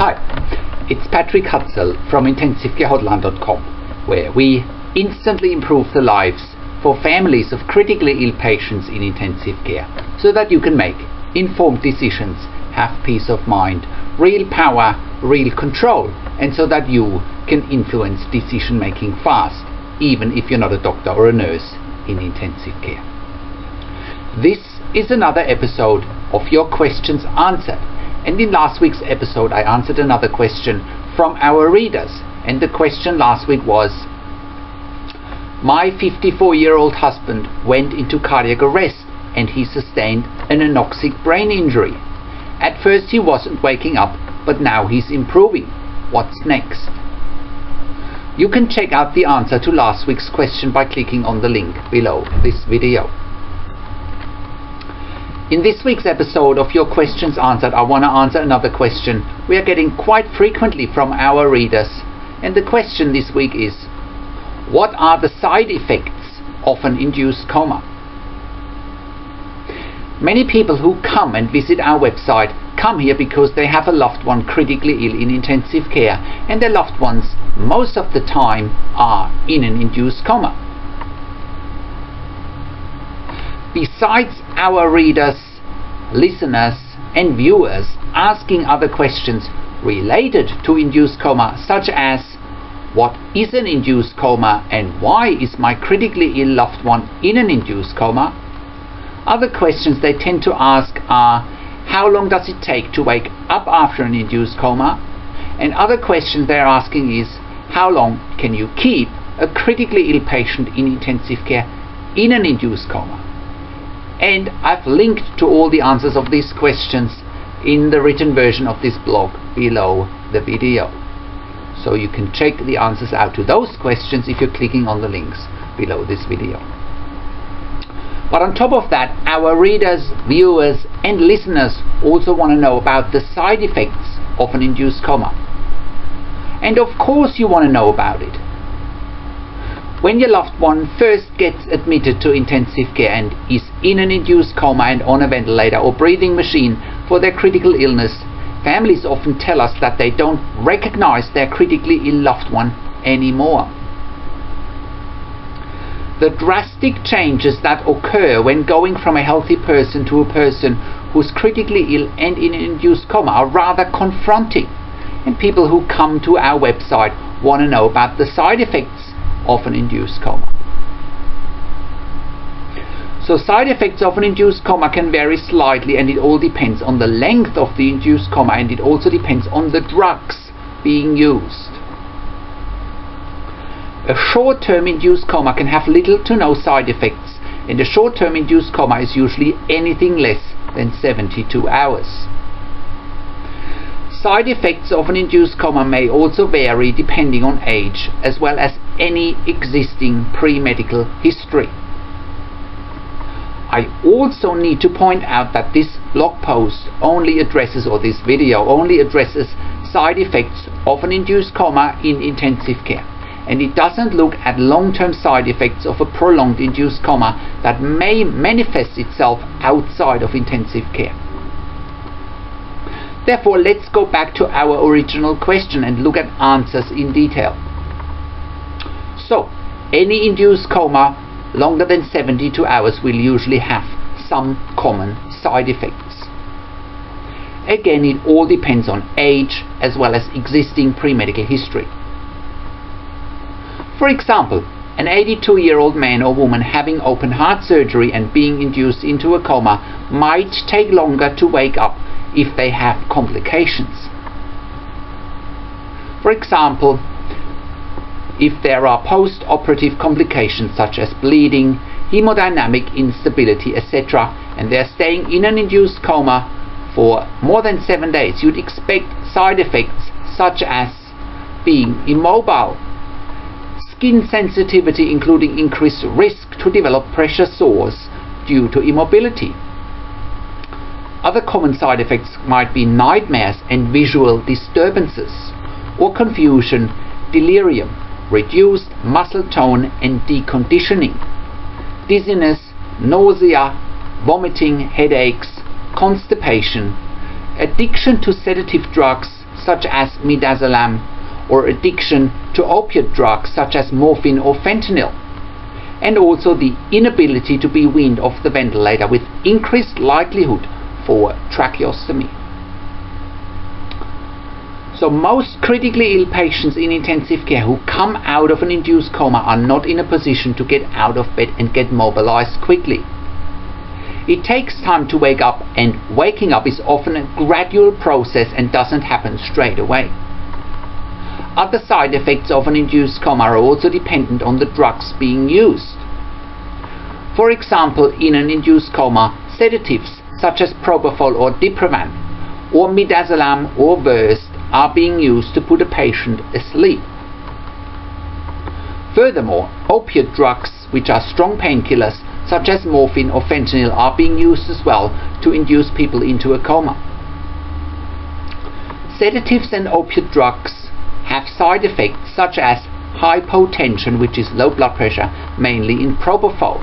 Hi, it's Patrick Hutzel from IntensiveCareHotline.com, where we instantly improve the lives for families of critically ill patients in intensive care, so that you can make informed decisions, have peace of mind, real power, real control, and so that you can influence decision making fast, even if you're not a doctor or a nurse in intensive care. This is another episode of Your Questions Answered, and in last week's episode I answered another question from our readers, and the question last week was: my 54-year-old husband went into cardiac arrest and he sustained an anoxic brain injury. At first he wasn't waking up, but now he's improving. What's next? You can check out the answer to last week's question by clicking on the link below this video. In this week's episode of Your Questions Answered, I want to answer another question we are getting quite frequently from our readers, and the question this week is: what are the side effects of an induced coma? Many people who come and visit our website come here because they have a loved one critically ill in intensive care, and their loved ones most of the time are in an induced coma. Besides our readers, listeners and viewers asking other questions related to induced coma, such as what is an induced coma and why is my critically ill loved one in an induced coma, other questions they tend to ask are: how long does it take to wake up after an induced coma? And other questions they're asking is: how long can you keep a critically ill patient in intensive care in an induced coma? And I've linked to all the answers of these questions in the written version of this blog below the video. So you can check the answers out to those questions if you're clicking on the links below this video. But on top of that, our readers, viewers and listeners also want to know about the side effects of an induced coma. And of course you want to know about it. When your loved one first gets admitted to intensive care and is in an induced coma and on a ventilator or breathing machine for their critical illness, families often tell us that they don't recognize their critically ill loved one anymore. The drastic changes that occur when going from a healthy person to a person who's critically ill and in an induced coma are rather confronting, and people who come to our website want to know about the side effects of an induced coma. So side effects of an induced coma can vary slightly, and it all depends on the length of the induced coma, and it also depends on the drugs being used. A short-term induced coma can have little to no side effects, and a short-term induced coma is usually anything less than 72 hours. Side effects of an induced coma may also vary depending on age, as well as any existing pre-medical history. I also need to point out that this blog post only addresses, or this video only addresses, side effects of an induced coma in intensive care, and it doesn't look at long-term side effects of a prolonged induced coma that may manifest itself outside of intensive care. Therefore, let's go back to our original question and look at answers in detail. So, any induced coma longer than 72 hours will usually have some common side effects. Again, it all depends on age as well as existing pre-medical history. For example, an 82-year-old man or woman having open heart surgery and being induced into a coma might take longer to wake up if they have complications. For example, if there are post-operative complications such as bleeding, hemodynamic instability, etc., and they're staying in an induced coma for more than 7 days, you'd expect side effects such as being immobile, skin sensitivity including increased risk to develop pressure sores due to immobility. Other common side effects might be nightmares and visual disturbances, or confusion, delirium, reduced muscle tone and deconditioning, dizziness, nausea, vomiting, headaches, constipation, addiction to sedative drugs such as midazolam, or addiction to opiate drugs such as morphine or fentanyl, and also the inability to be weaned off the ventilator with increased likelihood for tracheostomy. So most critically ill patients in intensive care who come out of an induced coma are not in a position to get out of bed and get mobilized quickly. It takes time to wake up, and waking up is often a gradual process and doesn't happen straight away. Other side effects of an induced coma are also dependent on the drugs being used. For example, in an induced coma, sedatives such as propofol or dipravan, or midazolam or Versed are being used to put a patient asleep. Furthermore, opiate drugs, which are strong painkillers such as morphine or fentanyl, are being used as well to induce people into a coma. Sedatives and opiate drugs have side effects such as hypotension, which is low blood pressure, mainly in propofol,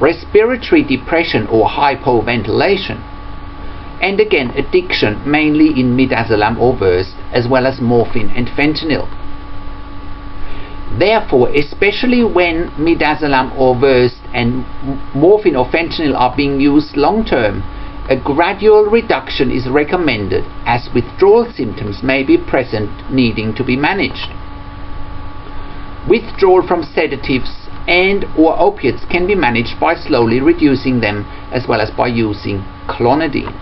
respiratory depression or hypoventilation, and again addiction, mainly in midazolam or Versed, as well as morphine and fentanyl. Therefore, especially when midazolam or Versed and morphine or fentanyl are being used long term, a gradual reduction is recommended, as withdrawal symptoms may be present needing to be managed. Withdrawal from sedatives and or opiates can be managed by slowly reducing them, as well as by using clonidine.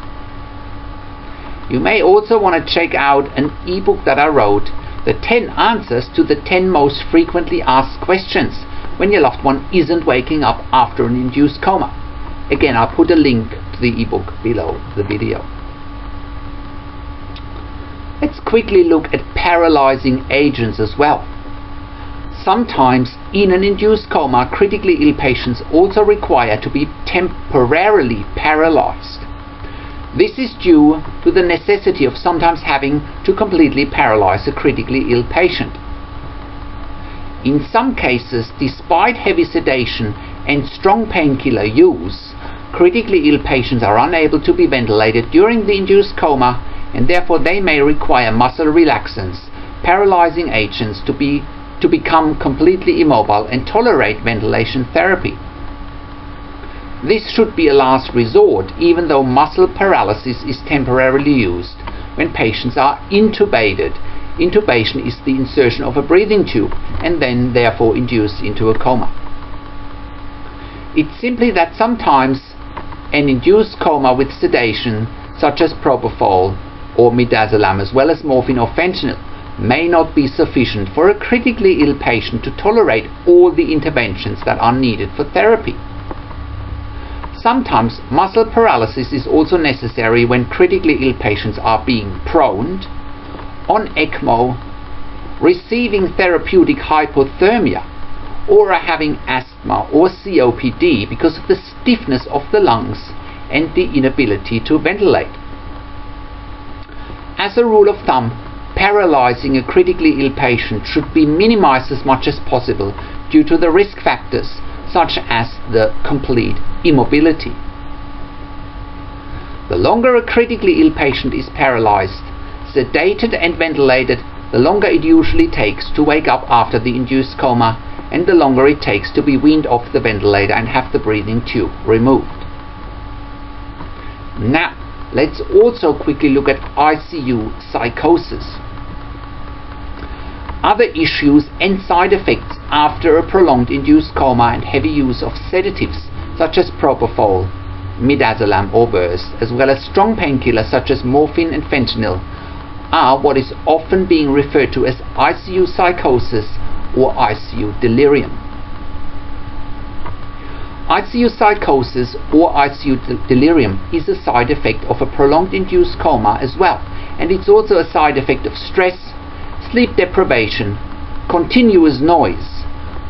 You may also want to check out an ebook that I wrote, the 10 answers to the 10 most frequently asked questions when your loved one isn't waking up after an induced coma. Again, I'll put a link to the ebook below the video. Let's quickly look at paralyzing agents as well. Sometimes in an induced coma, critically ill patients also require to be temporarily paralyzed. This is due to the necessity of sometimes having to completely paralyze a critically ill patient. In some cases, despite heavy sedation and strong painkiller use, critically ill patients are unable to be ventilated during the induced coma, and therefore they may require muscle relaxants, paralyzing agents to become completely immobile and tolerate ventilation therapy. This should be a last resort, even though muscle paralysis is temporarily used when patients are intubated. Intubation is the insertion of a breathing tube and then therefore induced into a coma. It's simply that sometimes an induced coma with sedation, such as propofol or midazolam, as well as morphine or fentanyl, may not be sufficient for a critically ill patient to tolerate all the interventions that are needed for therapy. Sometimes muscle paralysis is also necessary when critically ill patients are being proned, on ECMO, receiving therapeutic hypothermia, or are having asthma or COPD because of the stiffness of the lungs and the inability to ventilate. As a rule of thumb, paralyzing a critically ill patient should be minimized as much as possible due to the risk factors such as the complete immobility. The longer a critically ill patient is paralyzed, sedated and ventilated, the longer it usually takes to wake up after the induced coma, and the longer it takes to be weaned off the ventilator and have the breathing tube removed. Now, let's also quickly look at ICU psychosis. Other issues and side effects after a prolonged induced coma and heavy use of sedatives such as propofol, midazolam or Versed, as well as strong painkillers such as morphine and fentanyl, are what is often being referred to as ICU psychosis or ICU delirium. ICU psychosis or ICU delirium is a side effect of a prolonged induced coma as well, and it's also a side effect of stress, sleep deprivation, continuous noise,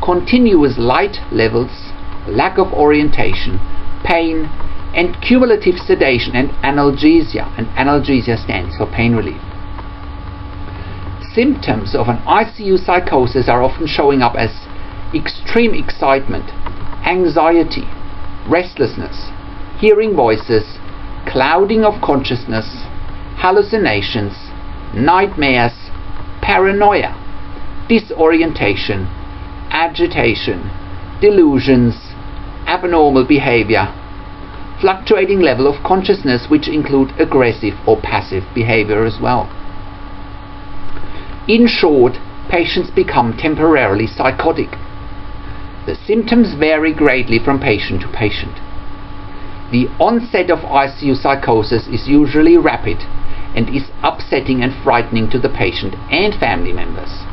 continuous light levels, lack of orientation, pain, and cumulative sedation and analgesia, and analgesia stands for pain relief. Symptoms of an ICU psychosis are often showing up as extreme excitement, anxiety, restlessness, hearing voices, clouding of consciousness, hallucinations, nightmares, paranoia, disorientation, agitation, delusions, abnormal behavior, fluctuating level of consciousness, which include aggressive or passive behavior as well. In short, patients become temporarily psychotic. The symptoms vary greatly from patient to patient. The onset of ICU psychosis is usually rapid and is upsetting and frightening to the patient and family members.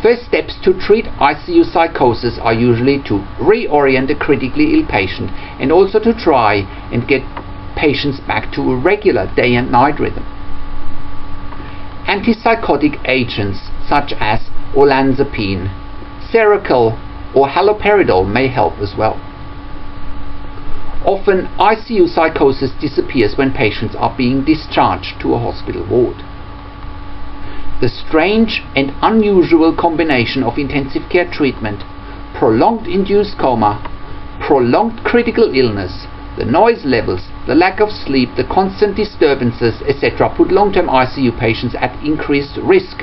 First steps to treat ICU psychosis are usually to reorient a critically ill patient and also to try and get patients back to a regular day and night rhythm. Antipsychotic agents such as olanzapine, Seroquel or haloperidol may help as well. Often ICU psychosis disappears when patients are being discharged to a hospital ward. The strange and unusual combination of intensive care treatment, prolonged induced coma, prolonged critical illness, the noise levels, the lack of sleep, the constant disturbances, etc. put long-term ICU patients at increased risk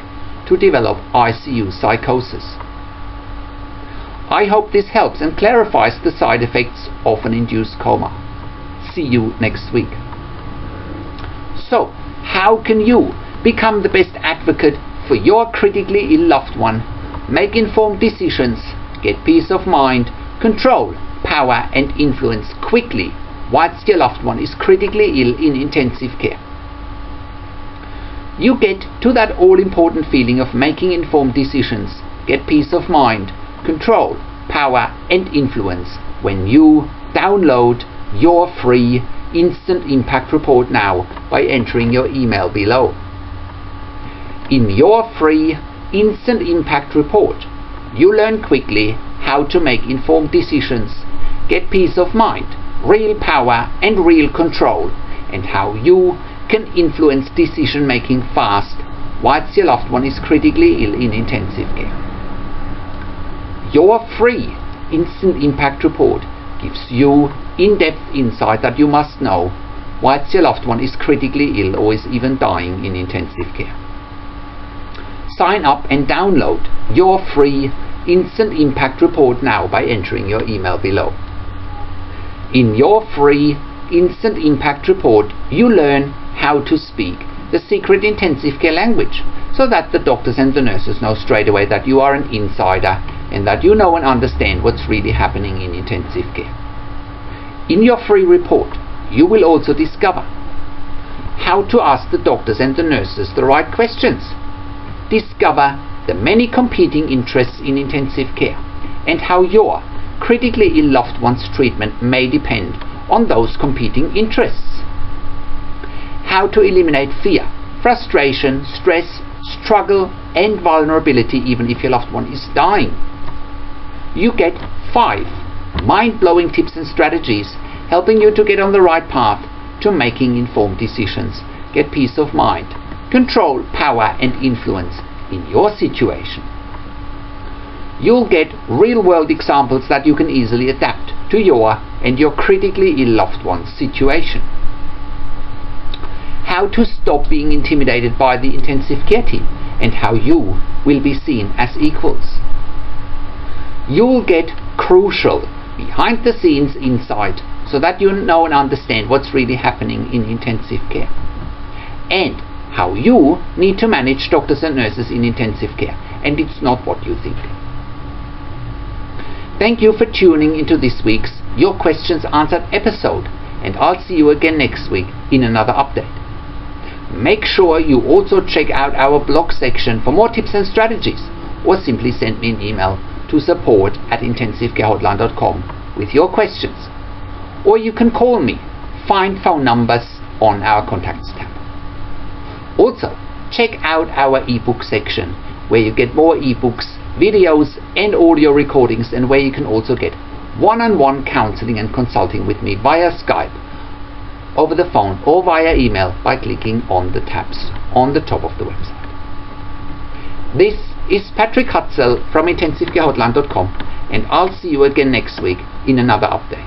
to develop ICU psychosis. I hope this helps and clarifies the side effects of an induced coma. See you next week. So, how can you become the best advocate for your critically ill loved one, make informed decisions, get peace of mind, control, power and influence quickly whilst your loved one is critically ill in intensive care? You get to that all-important feeling of making informed decisions, get peace of mind, control, power and influence when you download your free instant impact report now by entering your email below. In your free instant impact report, you learn quickly how to make informed decisions, get peace of mind, real power and real control, and how you can influence decision making fast whilst your loved one is critically ill in intensive care. Your free instant impact report gives you in-depth insight that you must know whilst your loved one is critically ill or is even dying in intensive care. Sign up and download your free instant impact report now by entering your email below. In your free instant impact report, you learn how to speak the secret intensive care language so that the doctors and the nurses know straight away that you are an insider and that you know and understand what's really happening in intensive care. In your free report, you will also discover how to ask the doctors and the nurses the right questions, discover the many competing interests in intensive care, and how your critically ill loved one's treatment may depend on those competing interests. How to eliminate fear, frustration, stress, struggle and vulnerability even if your loved one is dying. You get 5 mind-blowing tips and strategies helping you to get on the right path to making informed decisions, get peace of mind, control, power and influence in your situation. You'll get real-world examples that you can easily adapt to your and your critically ill loved one's situation. How to stop being intimidated by the intensive care team and how you will be seen as equals. You'll get crucial behind-the-scenes insight so that you know and understand what's really happening in intensive care, and how you need to manage doctors and nurses in intensive care, and it's not what you think. Thank you for tuning into this week's Your Questions Answered episode, and I'll see you again next week in another update. Make sure you also check out our blog section for more tips and strategies, or simply send me an email to support@intensivecarehotline.com with your questions, or you can call me. Find phone numbers on our contacts tab. Also, check out our ebook section where you get more ebooks, videos and audio recordings, and where you can also get one-on-one counselling and consulting with me via Skype, over the phone or via email by clicking on the tabs on the top of the website. This is Patrick Hutzel from intensivecarehotline.com, and I'll see you again next week in another update.